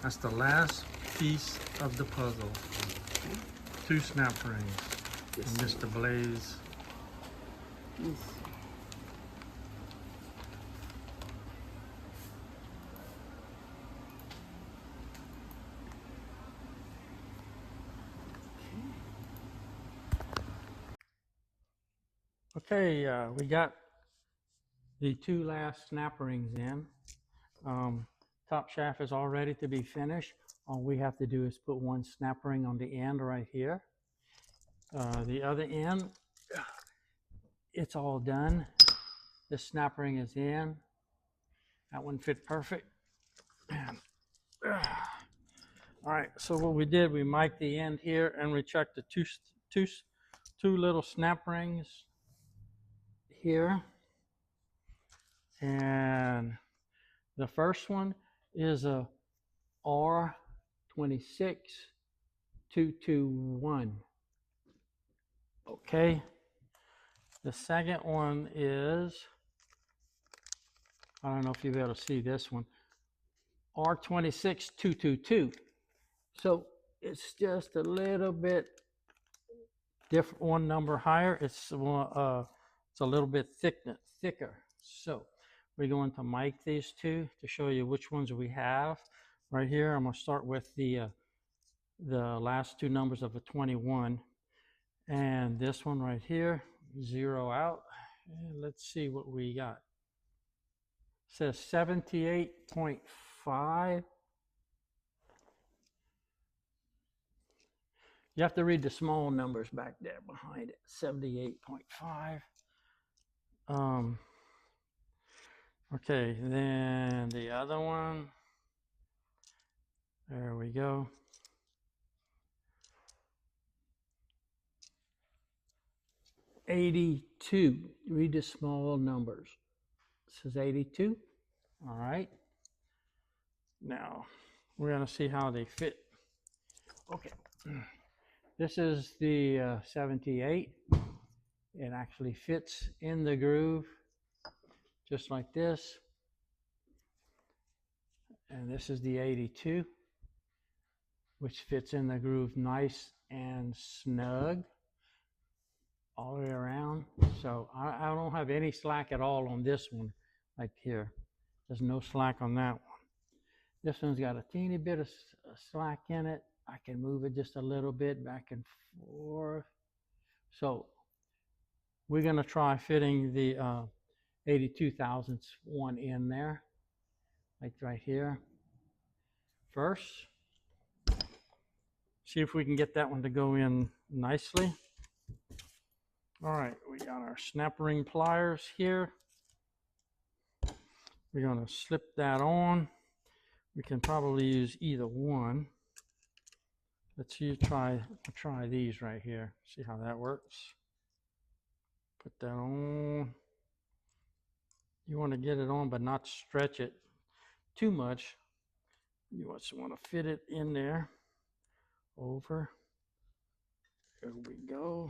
That's the last piece of the puzzle. 2 snap rings. Yes, And Mr. Blaze. yes. Okay, we got the 2 last snap rings in. Top shaft is all ready to be finished. All we have to do is put 1 snap ring on the end right here. The other end, it's all done. The snap ring is in. That one fit perfect. All right, so what we did, we mic'd the end here and we checked the two little snap rings here. And the first one is a R26221. Okay. The second one is, I don't know if you'll be able to see this one, R26222. So it's just a little bit different, 1 number higher. It's a little bit thicker. So we're going to mic these 2 to show you which ones we have. Right here, I'm going to start with the last 2 numbers of a 21, and this one right here, 0 out. And let's see what we got. It says 78.5. You have to read the small numbers back there behind it. 78.5. Okay, then the other one. There we go. 82. Read the small numbers. It says 82. All right. Now we're going to see how they fit. Okay. This is the 78. It actually fits in the groove just like this. And this is the 82, which fits in the groove nice and snug all the way around. So I don't have any slack at all on this one, like here. There's no slack on that one. This one's got a teeny bit of slack in it. I can move it just a little bit back and forth. So we're going to try fitting the 82 thousandths one in there, like right here. First, see if we can get that one to go in nicely. All right, we got our snap ring pliers here. We're going to slip that on. We can probably use either one. Let's try these right here. See how that works. Put that on. You want to get it on, but not stretch it too much. You just want to fit it in there. Over. There we go.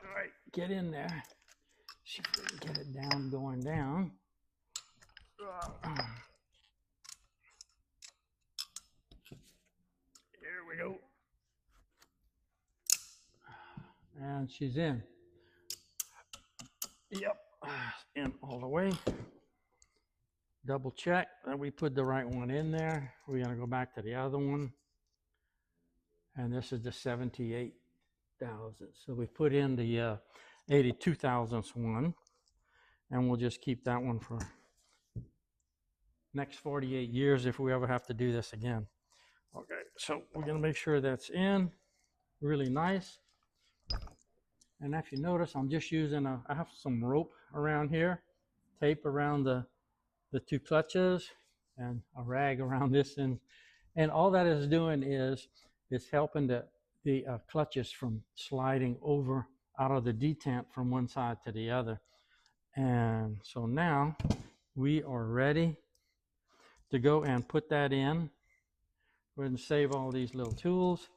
All right, get in there. See if we can get it down, going down. There we go. And she's in. Yep, in all the way. Double check that we put the right one in there. We're going to go back to the other one. And this is the 78 thousandths. So we put in the 82 thousandths one. And we'll just keep that one for next 48 years if we ever have to do this again. Okay, so we're going to make sure that's in really nice. And if you notice, I'm just using I have some rope around here, tape around the 2 clutches, and a rag around this end. And all that is doing is helping the clutches from sliding over out of the detent from one side to the other. And so now we are ready to go and put that in. Go ahead and save all these little tools.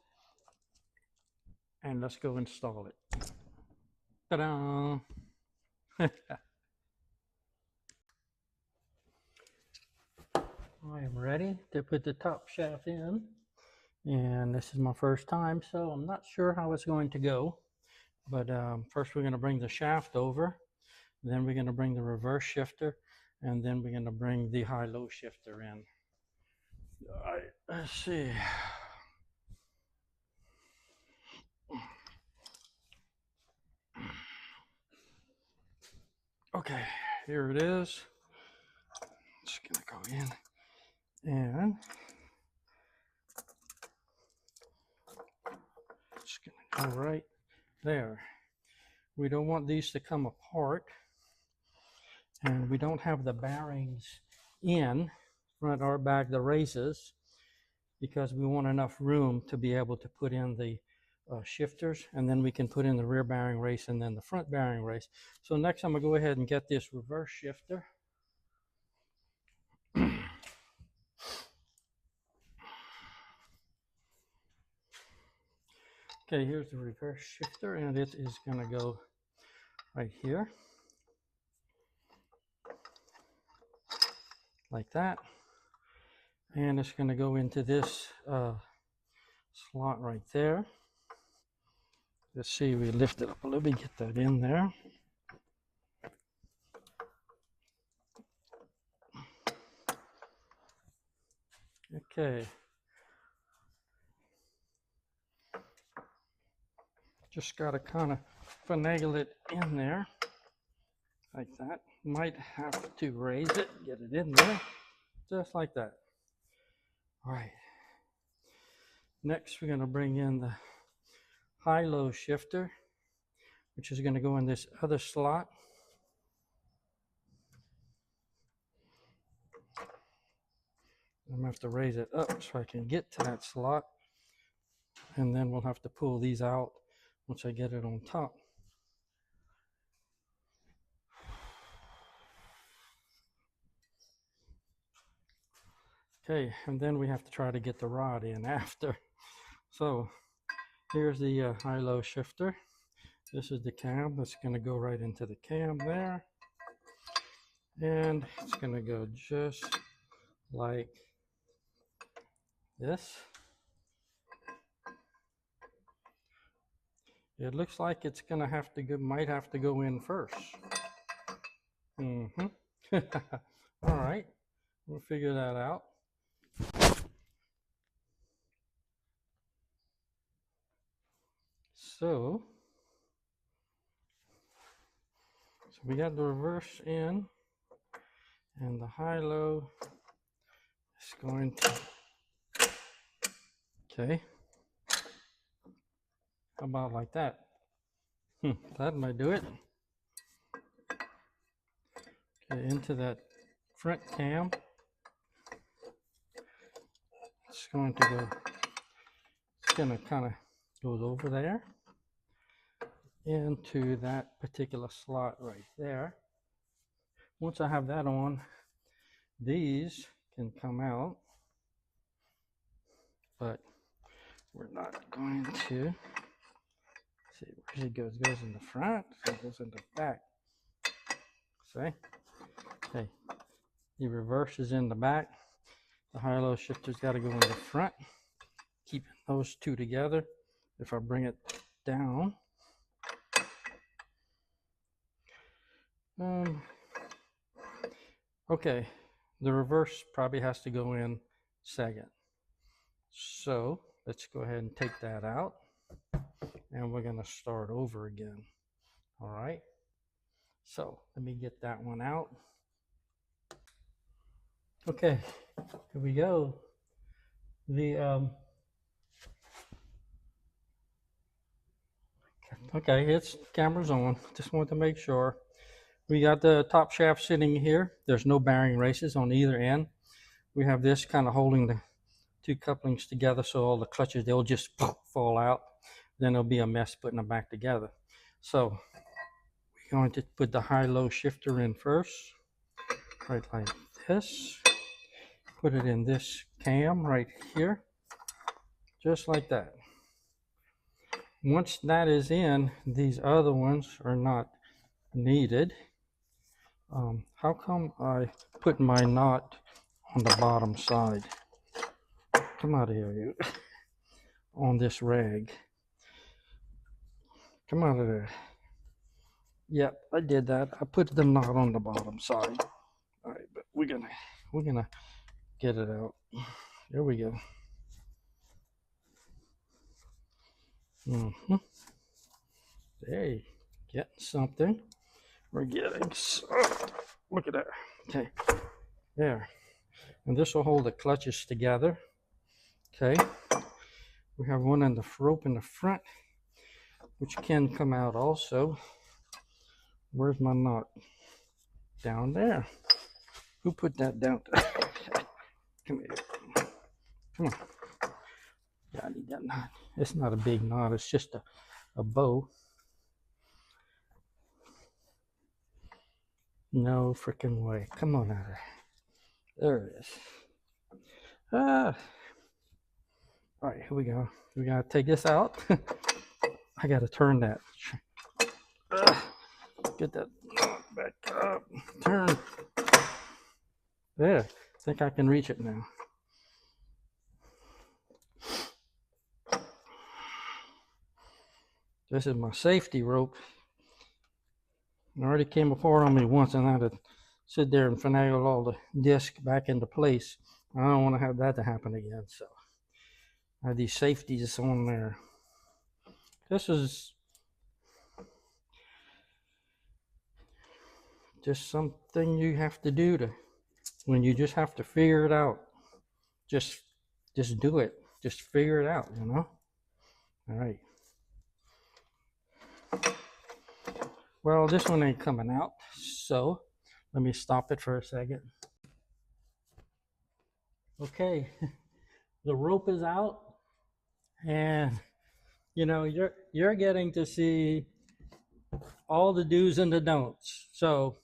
And let's go install it. Ta-da! I am ready to put the top shaft in, and this is my first time, so I'm not sure how it's going to go. But first we're going to bring the shaft over, then we're going to bring the reverse shifter, and then we're going to bring the high-low shifter in. All right, let's see. Okay, here it is. Just gonna go in and just gonna go right there. We don't want these to come apart, and we don't have the bearings in front or back, the races, because we want enough room to be able to put in the shifters, and then we can put in the rear bearing race and then the front bearing race. So next I'm gonna go ahead and get this reverse shifter. Okay, here's the reverse shifter, and it is gonna go right here, like that. And it's gonna go into this slot right there. Let's see, we lift it up a little bit, get that in there. Okay. Just got to kind of finagle it in there, like that. Might have to raise it, get it in there, just like that. All right. Next, we're going to bring in the high-low shifter, which is going to go in this other slot. I'm going to have to raise it up so I can get to that slot, and then we'll have to pull these out once I get it on top. Okay, and then we have to try to get the rod in after. So here's the high-low shifter. This is the cam that's going to go right into the cam there. And it's going to go just like this. It looks like it's going to have to go, might have to go in first. All right, we'll figure that out. So we got the reverse in, and the high-low is going to, okay, how about like that? That might do it. Okay, into that front cam. It's going to go, it's going to kind of goes over there into that particular slot right there. Once I have that on, these can come out, but we're not going to. See where it goes. It goes in the front, so it goes in the back. See? Okay. The reverse is in the back. The high-low shifter's got to go in the front. Keeping those two together. If I bring it down, okay, the reverse probably has to go in second. So let's go ahead and take that out, and we're going to start over again. All right, so let me get that one out. Okay, here we go. Okay, it's camera's on. Just wanted to make sure. We got the top shaft sitting here. There's no bearing races on either end. We have this kind of holding the two couplings together, so all the clutches, they'll just fall out. Then it'll be a mess putting them back together. So we're going to put the high-low shifter in first, right like this. Put it in this cam right here, just like that. Once that is in, these other ones are not needed. How come I put my knot on the bottom side. Come out of here, you. On this rag. Come out of there. Yep, I did that. I put the knot on the bottom side. All right, but we're gonna get it out. There we go. Hey, getting something. We're getting something. Look at that. Okay, there. And this will hold the clutches together. Okay. We have one in the rope in the front, which can come out also. Where's my knot? Down there. Who put that down? Come here. Come on. Yeah, I need that knot. It's not a big knot. It's just a bow. No freaking way. Come on out of there. There it is. Ah. All right, here we go. We gotta take this out. I gotta turn that. Get that back up. Turn. There. I think I can reach it now. This is my safety rope. It already came apart on me once, and I had to sit there and finagle all the disc back into place. I don't want to have that to happen again, so I have these safeties on there. This is just something you have to do when you just have to figure it out. Just do it. Just figure it out, you know? All right. Well, this one ain't coming out, so let me stop it for a second. Okay, the rope is out, and you know, you're getting to see all the do's and the don'ts. So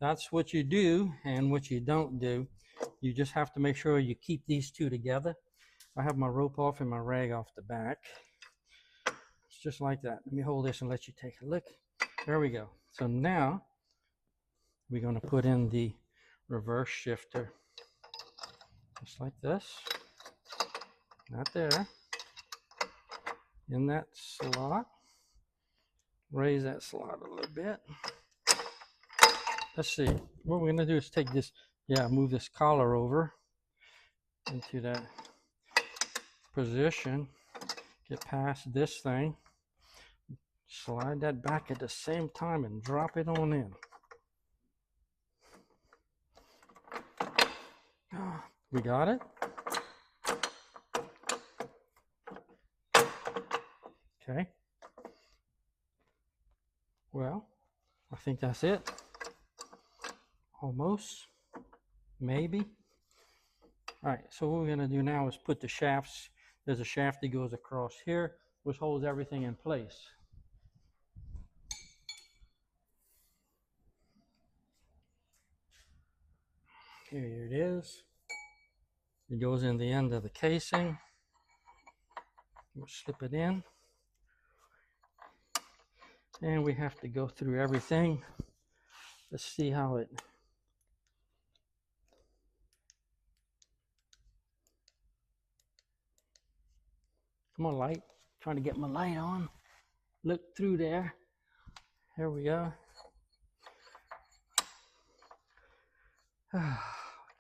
that's what you do and what you don't do. You just have to make sure you keep these two together. I have my rope off and my rag off the back. It's just like that. Let me hold this and let you take a look. There we go. So now we're going to put in the reverse shifter. Just like this. Not there. In that slot. Raise that slot a little bit. Let's see. What we're going to do is take this, move this collar over into that position. Get past this thing. Slide that back at the same time and drop it on in. We got it? Okay. Well, I think that's it. Almost. Maybe. All right, so what we're going to do now is put the shafts. There's a shaft that goes across here, which holds everything in place. Here it is. It goes in the end of the casing. We'll slip it in. And we have to go through everything. Let's see how it... Come on, light. Trying to get my light on. Look through there. Here we go.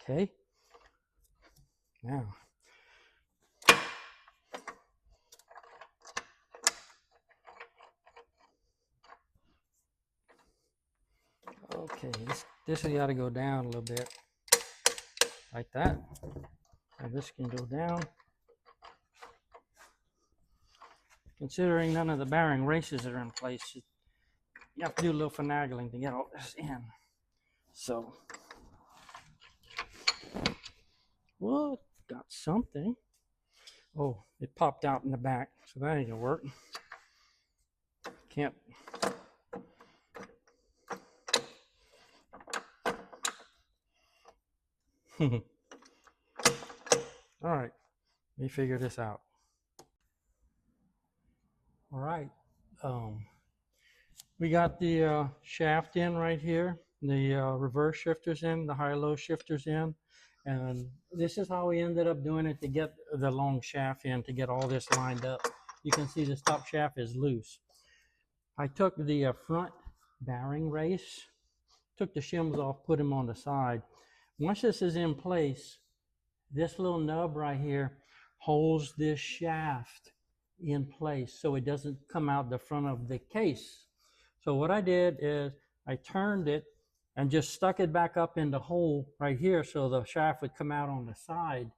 Okay. Now. Okay, this has got to go down a little bit. Like that. And this can go down. Considering none of the bearing races are in place, you have to do a little finagling to get all this in. So, well, got something. Oh, it popped out in the back, so that ain't gonna work. Can't. All right, let me figure this out. All right, we got the shaft in right here, the reverse shifters in, the high-low shifters in, And this is how we ended up doing it to get the long shaft in, to get all this lined up. You can see this top shaft is loose. I took the front bearing race, took the shims off, put them on the side. Once this is in place, this little nub right here holds this shaft in place so it doesn't come out the front of the case. So what I did is I turned it and just stuck it back up in the hole right here so the shaft would come out on the side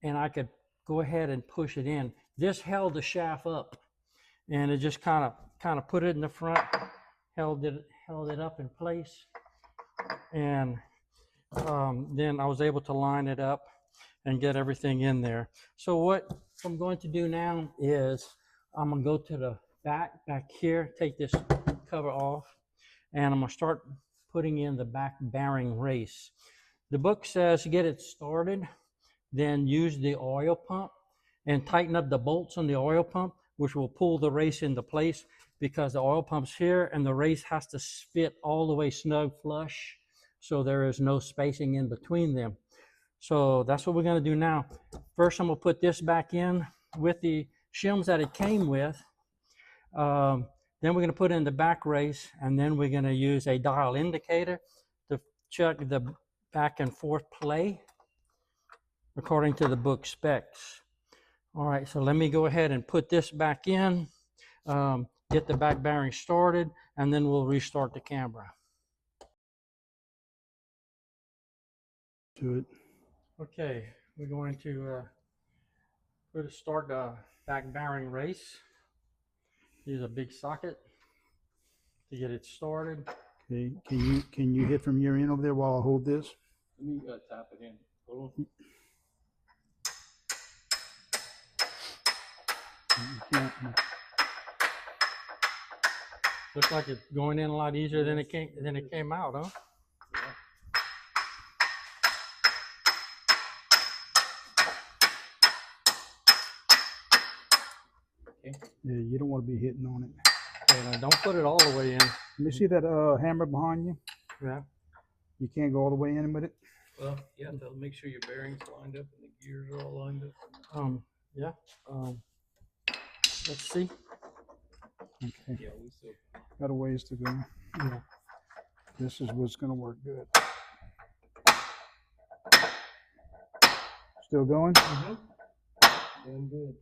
and I could go ahead and push it in. This held the shaft up, and it just kind of put it in the front, held it up in place, and then I was able to line it up and get everything in there. So what I'm going to do now is I'm going to go to the back here, take this cover off, and I'm going to start putting in the back bearing race. The book says get it started, then use the oil pump and tighten up the bolts on the oil pump, which will pull the race into place, because the oil pump's here and the race has to fit all the way snug flush, so there is no spacing in between them. So that's what we're going to do now. First, I'm going to put this back in with the shims that it came with. Then we're going to put in the back race, and then we're going to use a dial indicator to check the back and forth play according to the book specs. All right, so let me go ahead and put this back in, get the back bearing started, and then we'll restart the camera. To it. Okay, we're going to start the back bearing race. Use a big socket to get it started. Okay, can you hit from your end over there while I hold this? Let me tap it in. Hold on. Looks like it's going in a lot easier than it came out, huh? Okay. Yeah, you don't want to be hitting on it. Okay, now don't put it all the way in. Let me see that hammer behind you. Yeah. You can't go all the way in with it. Well, you have to make sure your bearings lined up and the gears are all lined up. Yeah. Let's see. Okay. Yeah, we still. Got a ways to go. Yeah. This is what's going to work good. Still going? Doing good.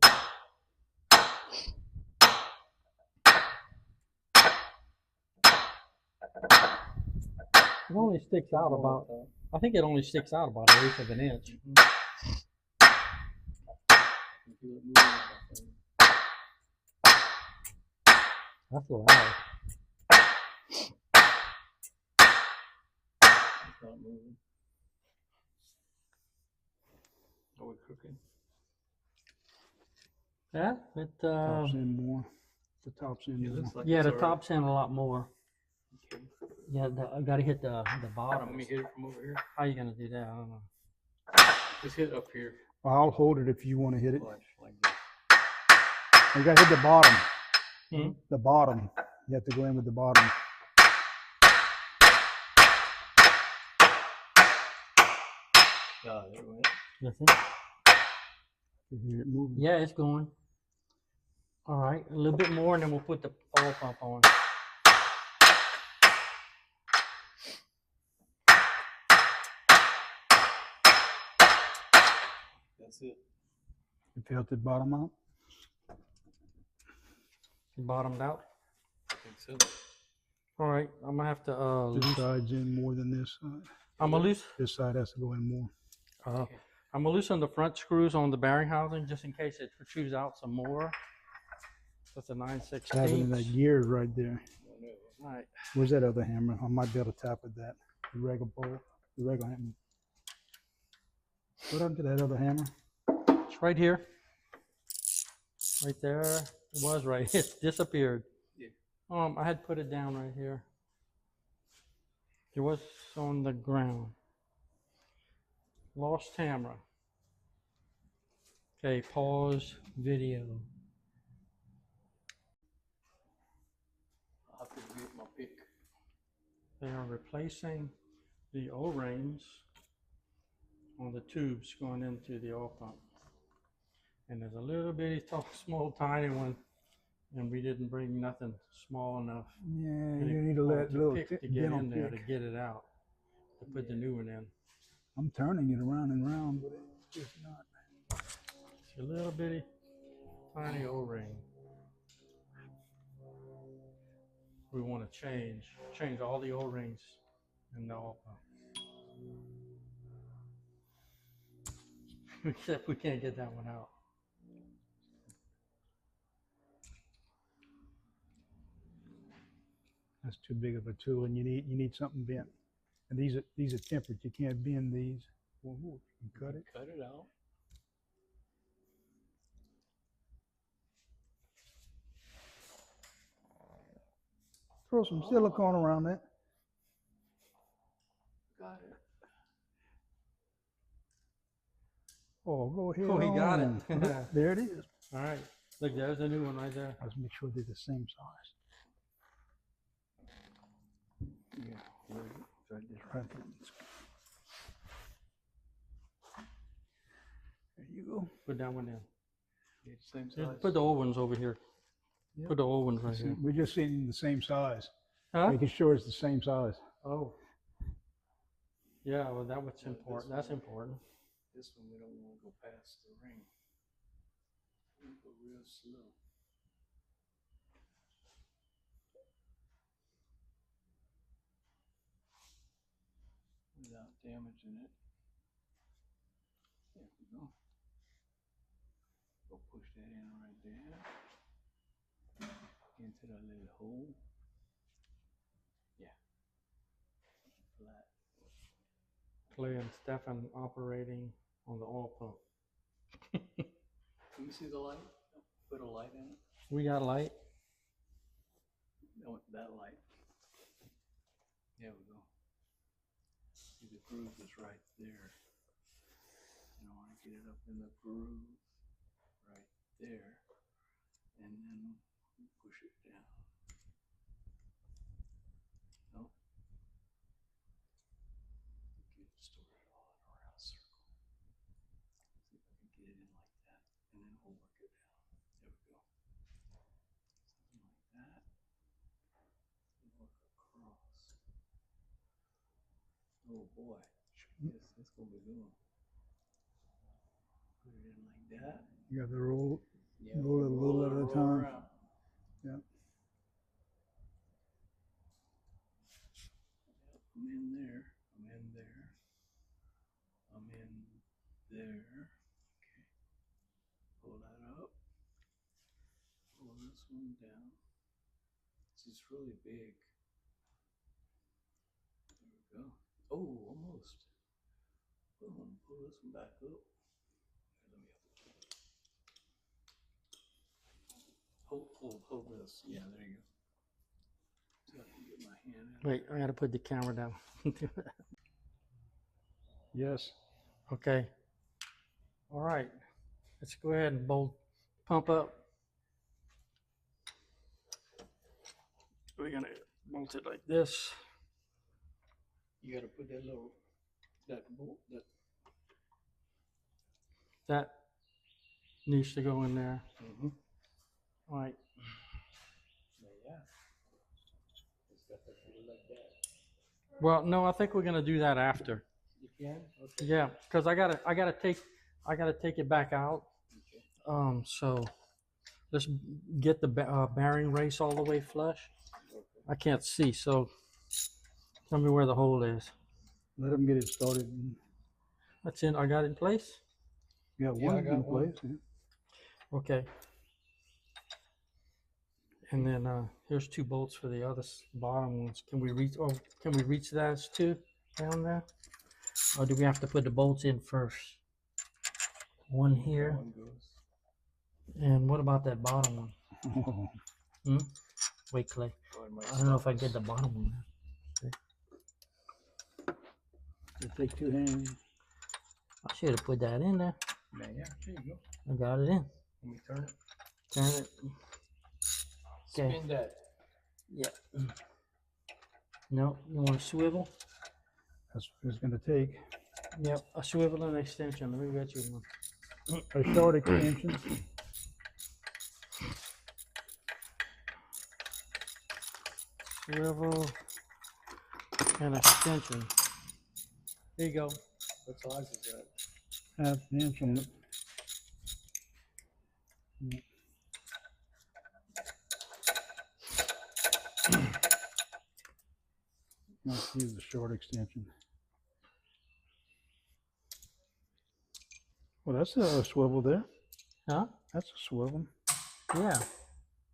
It only sticks out about, I think it only sticks out about 1/8 of an inch. That's loud. It's not moving. Are we cooking? Yeah, it Top's in more. The top's in It more. looks like yeah, it's the already- top's in a lot more. Okay. Yeah, I gotta hit the Let bottom. me hit it from over here. How you gonna do that? I don't know. Just hit up here. I'll hold it if you want to hit it. Like this. You got to hit the bottom. Hmm? The bottom. You have to go in with the bottom. There we went. That's it. You hear it moving. Yeah, it's going. All right, a little bit more, and then we'll put the oil pump on. That's it. You felt it bottom out? Bottomed out. I think so. All right, I'm gonna have to This side's in more than this side. I'm gonna loosen. This side has to go in more. I'm gonna loosen the front screws on the bearing housing just in case it protrudes out some more. That's a 9/16. Tapping that gear right there. All right. Where's that other hammer? I might be able to tap with that. The regular bolt. The regular hammer. What happened to that other hammer? It's right here. Right there. It was right. It disappeared. Yeah. I had put it down right here. It was on the ground. Lost camera. Okay, pause video. I'll have to get my pick. They are replacing the O-rings on the tubes going into the oil pump. And there's a little bitty, small, tiny one, and we didn't bring nothing small enough. Yeah, And you it- need to oh, let to little pick to get dental in there to pick. get it out, to put the new one in. I'm turning it around and around, but it's just not. It's a little bitty, tiny O-ring. We want to change all the O-rings in the oil pump. Except we can't get that one out. That's too big of a tool, and you need something bent. And these are tempered. You can't bend these. Well, you can cut it. Cut it out. Throw some silicone around that. Got it. Oh, go ahead. Oh, he got it. on. Look, there it is. All right. Look, there's a new one right there. Let's make sure they're the same size. Yeah. Right there. Right there. There you go. Put that one in. It's same Just size. put the old ones over here. Yep. Put the old ones right See, here. we're just seeing the same size. Huh? Making sure it's the same size. Oh. Yeah, well, that's important. That's important. This one we don't want to go past the ring. We go real slow. Without damaging it. There we go. Go push that in right there. Into that little hole. Yeah. Flat. Clay and Stefan operating on the oil pump. Can you see the light? Put a light in it. We got light. No, that light. There we go. See, the groove is right there. And I want to get it up in the groove right there. And then push it down. Nope. Get it started all in a round circle. See if I can get it in like that. And then we'll work it down. There we go. Something like that. And work across. Oh boy. It's gonna be good. Put it in like that. You got the roll. Yeah, Roll it a little at a time. around. Yeah. I'm in there. I'm in there. I'm in there. Okay. Pull that up. Pull this one down. This is really big. There we go. Oh, almost. Boom. Pull this one back up. Here, let me hold this. Yeah, there you go. So I can get my hand in. Wait, I got to put the camera down. Yes. Okay. All right. Let's go ahead and pump up. We're going to bolt it like this. You gotta put that little, that bolt, That needs to go in there. mm-hmm. All right. Yeah. It's got to be like that. Well, no, I think we're going to do that after. You can? Okay. Yeah, because I gotta take it back out. Okay. So let's get the bearing race all the way flush. Okay. I can't see, so tell me where the hole is. Let them get it started. That's in. I got it in place. You got Yeah, I one got in one. place. Yeah. Okay. And then here's 2 bolts for the other bottom ones. Can we reach? Oh, can we reach those 2 down there? Or do we have to put the bolts in first? One here. That one goes. And what about that bottom one? Oh, Hmm? Wait, Clay. Oh, it might I don't know if I stop can get us. the bottom one. you take 2 hands. I should have put that in there. Yeah, there you go. I got it in. Let me turn it. Turn it. Okay. Spin that. Yeah. No, you want to swivel? That's what it's going to take. Yep, a swivel and extension. Let me get you one. A short extension. Swivel and extension. There you go. What size is that? Half inch on it. Let's use a short extension. Well, that's a swivel there. Huh? That's a swivel. Yeah.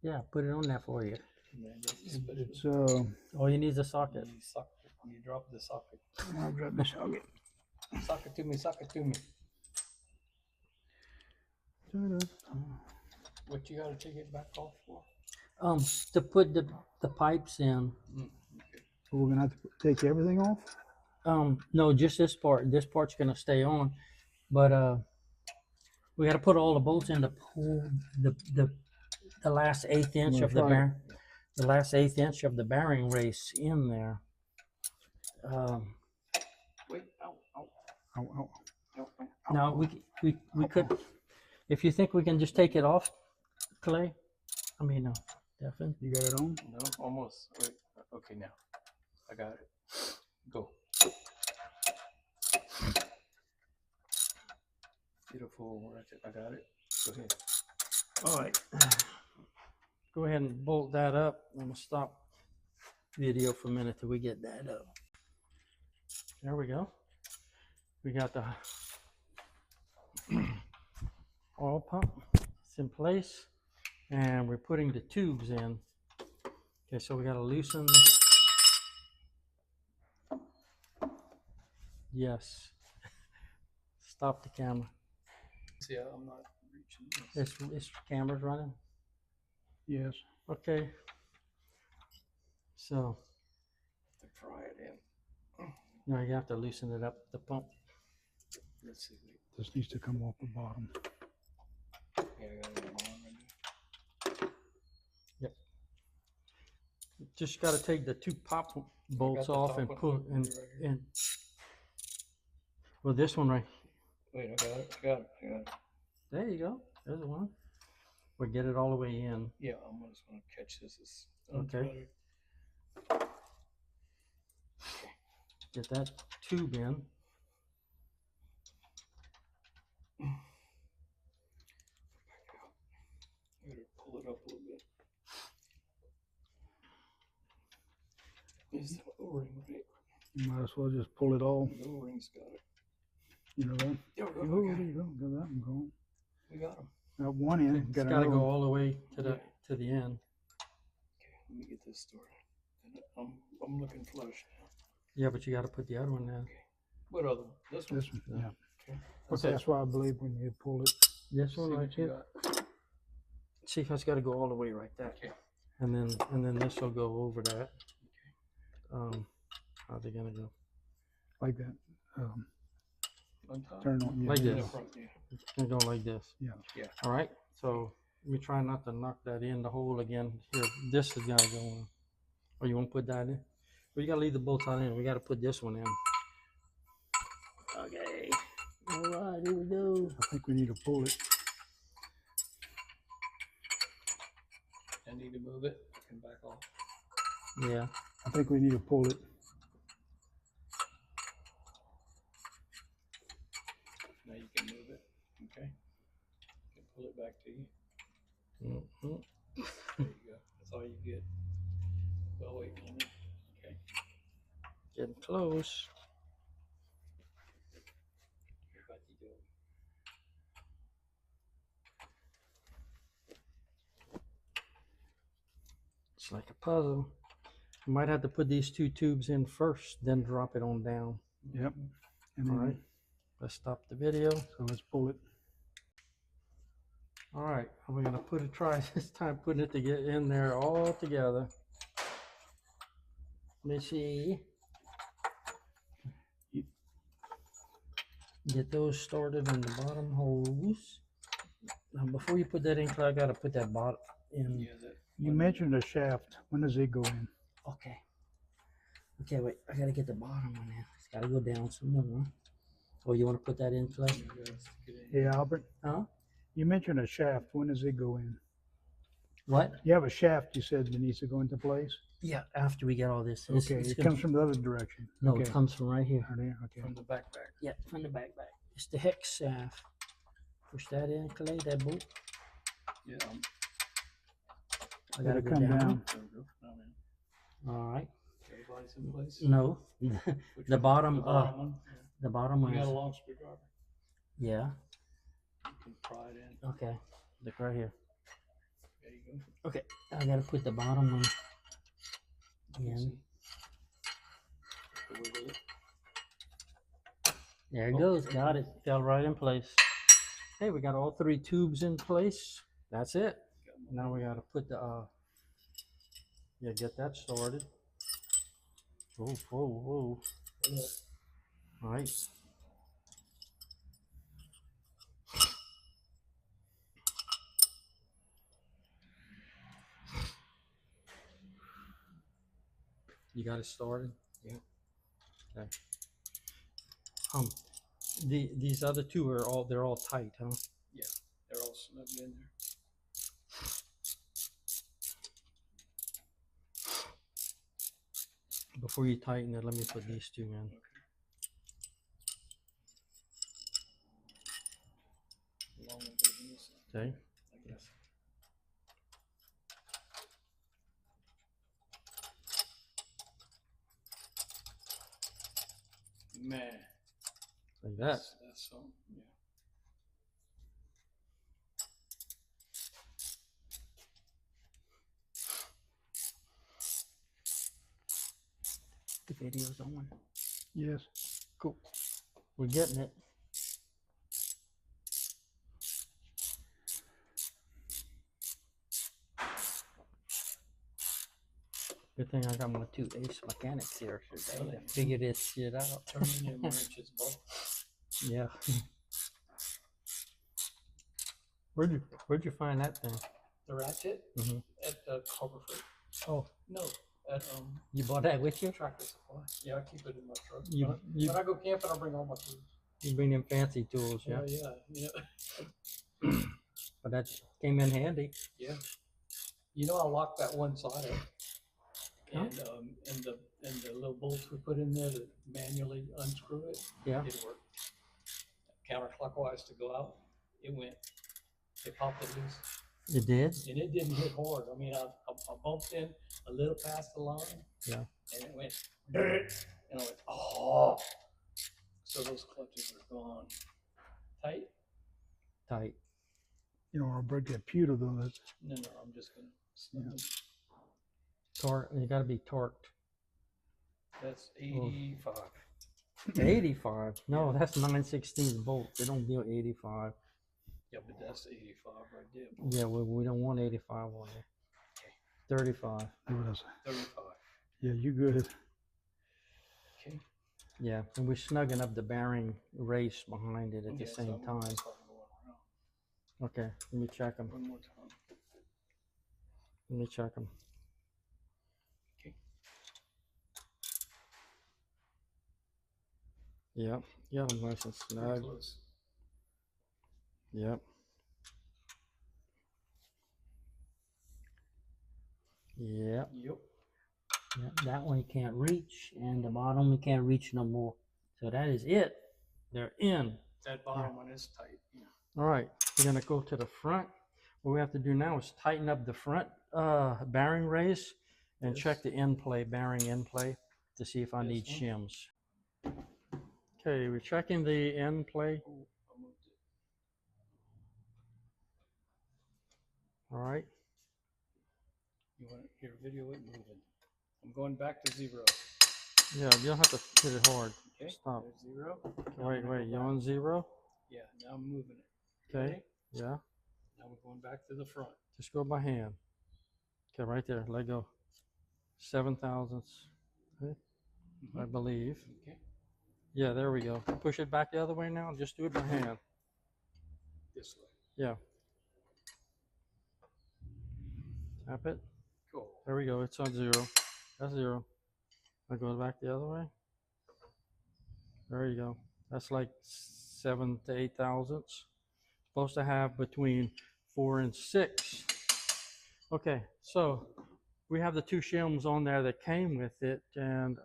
Yeah, put it on there for you. It's All you need is a socket. You drop the socket. I'll grab the socket. Socket to me, socket to me. What you gotta take it back off for? To put the pipes in. We're gonna have to take everything off. No, just this part. This part's gonna stay on, but we got to put all the bolts in to pull the last eighth inch of the bearing, the last eighth inch of the bearing race in there. Wait, ow, ow, Ow, ow. ow, ow. Now we could, if you think we can just take it off, Clay. I mean, Stefan. You got it on? No, almost. Wait, okay, now. I got it. Go. Beautiful. I got it. Go ahead. All right. Go ahead and bolt that up. I'm gonna stop video for a minute till we get that up. There we go. We got the oil pump. It's in place, and we're putting the tubes in. Okay, so we got to loosen. Yes. Stop the camera. See, I'm not reaching this. This camera's running. Yes. Okay. So To pry it in. now you have to loosen it up. The pump. Let's see. This needs to come off the bottom. Yeah, I got it on right now. Yep. Just got to take the two pop bolts the off top and one. pull Right here. and well, this one right. Wait, I got it. I got it. There you go. There's the one. We'll get it all the way in. Yeah, I'm just gonna catch this. Okay. Get that tube in. I gotta pull it up a little bit. Is the O-ring right? You might as well just pull it all. The O-ring's got it. You know that? There we Oh, go. there you go. Got that one going. We got him. Got one in. It's Got got to another go one. all the way to the end. Okay, let me get this started. I'm looking flush now. Yeah, but you got to put the other one in. What other one? This one? This one. Yeah. Okay. Okay. That's why I believe when you pull it. This one See right what you here. got. See if it's got to go all the way right there. Okay. And then this will go over that. How's it gonna go? Like that. On top? Turn on. Yeah, Like yeah. In this. the front, yeah. It's gonna go like this. Yeah. Yeah. All right. So let me try not to knock that in the hole again. Here, this is gonna go in. Or you want to put that in? Well, you gotta leave the bolts on in. We gotta put this one in. Okay. All right. Here we go. I think we need to pull it. I need to move it. I can back off. Yeah. I think we need to pull it. Now you can move it. Okay. You can pull it back to you. Mhm. There you go. That's all you get. Well, wait a minute. Okay. Getting close. Here, back you go. It's like a puzzle. You might have to put these two tubes in first, then drop it on down. Yep. And All then, right. Let's stop the video. so let's pull it. All right, we're gonna try this time putting it to get in there all together. Let me see. Get those started in the bottom holes. Now, before you put that in, I gotta put that bottom in. Yeah, that. You mentioned a shaft. When does it go in? Okay. Okay, wait. I gotta get the bottom one in. It's gotta go down some more. Or you want to put that in, Clay? You gotta stick it in. Hey, Albert, Huh? you mentioned a shaft. When does it go in? What? You have a shaft, you said, that needs to go into place? Yeah, after we get all this. Okay, it comes from the other direction. No, Okay. it comes from right here. Right there, okay. From the backpack. Yeah, from the back. It's the hex shaft. Push that in, Clay, that bolt. Yeah. I Let gotta it go come down. down. There we go. Now, man. All right. Everybody's in place. No, Which the one? bottom, The bottom one. Yeah. the bottom one You got is, a long screwdriver. yeah, You can pry it in. okay, look right here. There you go. Okay, I gotta put the bottom one in. See? Wiggle it. There it Oh, goes, okay. got it, fell right in place. Hey, we got all 3 tubes in place. That's it. Got Now we gotta put the, yeah, get that started. Whoa. my- All right. You got it started? Yeah. Okay. These other 2 are they're all tight, huh? Yeah, they're all snugged in there. Before you tighten it, let me put these 2 in. Okay. Long version this side, Okay. I guess. Man, Like that. that's so, yeah. The video's on. Yes. Cool. We're getting it. Good thing I got my 2 ace mechanics here today to figure this shit out. Terminator wrenches both. Yeah. Where'd you find that thing? The ratchet Mhm. at Harbor Freight. Oh, No, at you bought that with you? Tractor Supply. Yeah, I keep it in my truck. You- you- when I go camping, I bring all my tools. You bring them fancy tools, yeah. Yeah. But that came in handy. Yeah. You know, I locked that one side up. Huh? And the little bolts we put in there to manually unscrew it. Yeah. It worked. Counterclockwise to go out, it went. It popped it loose, You did? and it didn't hit hard. I mean, I bumped in a little past the line. Yeah. And it went, and I went, oh. So those clutches are gone. Tight? Tight. You don't want to break that pewter though. That's, No, I'm just gonna snap Yeah. it. Torque. You gotta be torqued. That's 85. 85. No, that's 9/16 volts. They don't do 85. Yeah, but that's 85 right there. Yeah, we don't want 85 on there. 35. it was, 35. yeah, you good. Okay. Yeah, and we're snugging up the bearing race behind it at the Yeah, so same I'm gonna time. start going around. Okay, let me check them. One more time. Let me check them. Okay. Yep, yeah, I'm nice and Pretty snug. close. Yep. Yep. Yep. Yep. That one you can't reach, and the bottom you can't reach no more. So that is it. They're in. That bottom one is tight. Yeah. All right, we're gonna go to the front. What we have to do now is tighten up the front bearing race and Yes. check the end play, bearing end play, to see if I This need one? shims. Okay, we're checking the end play. Oh, I moved it. All right. You want to hear video it moving? I'm going back to 0. Yeah, you don't have to hit it hard. Okay. Stop. There's 0. Now I'm Wait, gonna go you're back. on 0? Yeah. Now I'm moving it. Okay. Ready? Yeah. Now we're going back to the front. Just go by hand. Okay, right there. Let go. 7 thousandths, I believe. Okay. Yeah, there we go. Push it back the other way now. Just do it by hand. This way. Yeah. Tap it. Cool. There we go. It's on 0. That's 0. Now go back the other way. There you go. That's like 7 to 8 thousandths. Supposed to have between 4 and 6. Okay, so we have the 2 shims on there that came with it, and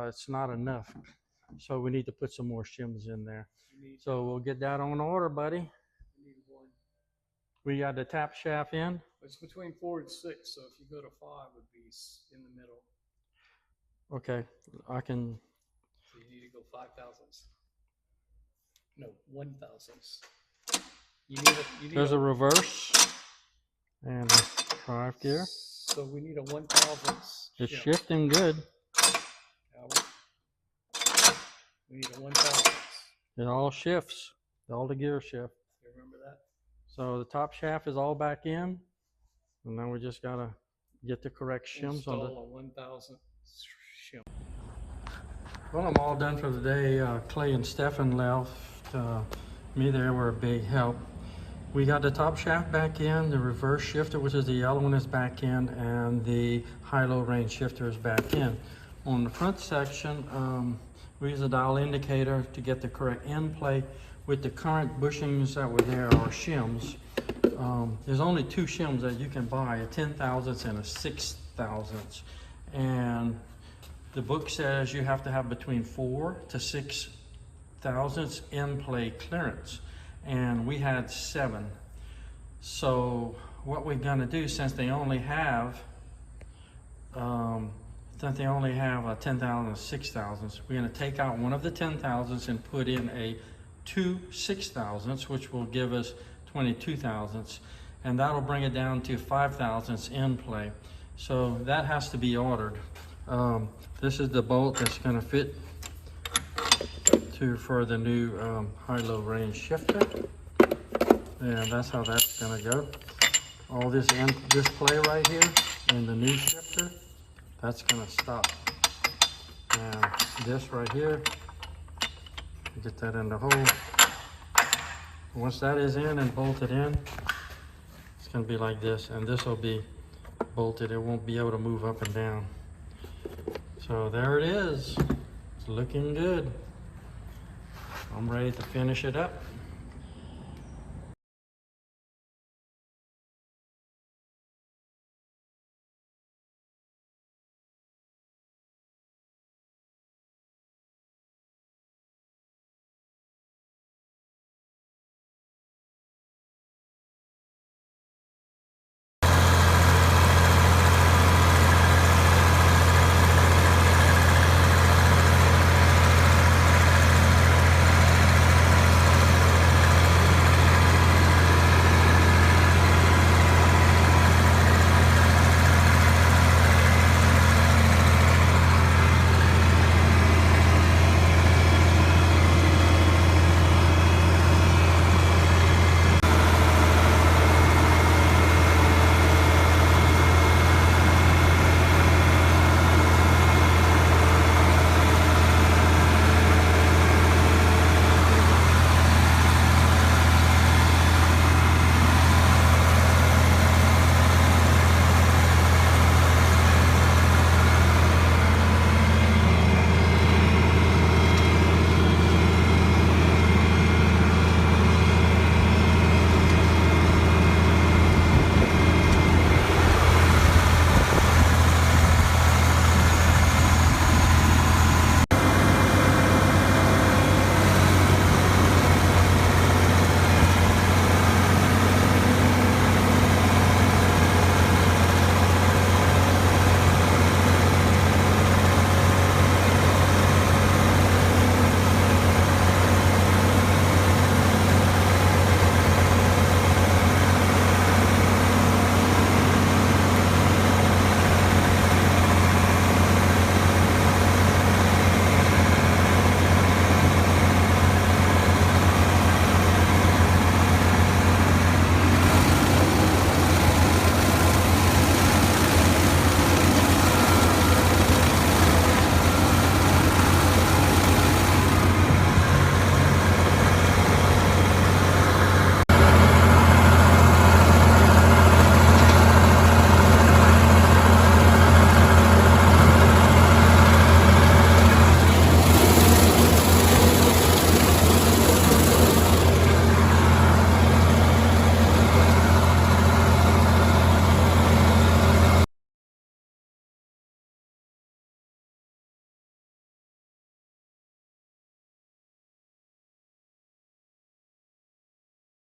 it's not enough. So we need to put some more shims in there. So we'll get that on order, buddy. You need one. We got the tap shaft in. It's between 4 and 6, so if you go to 5, it would be in the middle. Okay, I can. So you need to go 5 thousandths. No, 1 thousandths. There's a reverse and a drive gear. So we need a 1 thousandths. It's shifting good. We need a 1 thousandths. It all shifts. All the gear shift. You remember that? So the top shaft is all back in, and now we just gotta get the correct shims on Install a 1 thousandths shim. Well, I'm all done for the day. Clay and Stefan left. Me there were a big help. We got the top shaft back in, the reverse shifter, which is the yellow one, is back in, and the high-low range shifter is back in. On the front section, we use a dial indicator to get the correct end plate. With the current bushings that were there, or shims, there's only 2 shims that you can buy, a 10 thousandths and a 6 thousandths. And the book says you have to have between 4 to 6 thousandths end plate clearance. And we had 7. So what we're gonna do, since they only have a 10 thousandths, 6 thousandths, we're gonna take out one of the 10 thousandths and put in a 2 6 thousandths, which will give us 22 thousandths, and that'll bring it down to 5 thousandths end play. So that has to be ordered. This is the bolt that's gonna fit for the new high-low range shifter, and that's how that's gonna go. All this play right here and the new shifter, that's gonna stop. And this right here, get that in the hole. Once that is in and bolted in, it's gonna be like this, and this will be bolted. It won't be able to move up and down. So there it is. It's looking good. I'm ready to finish it up.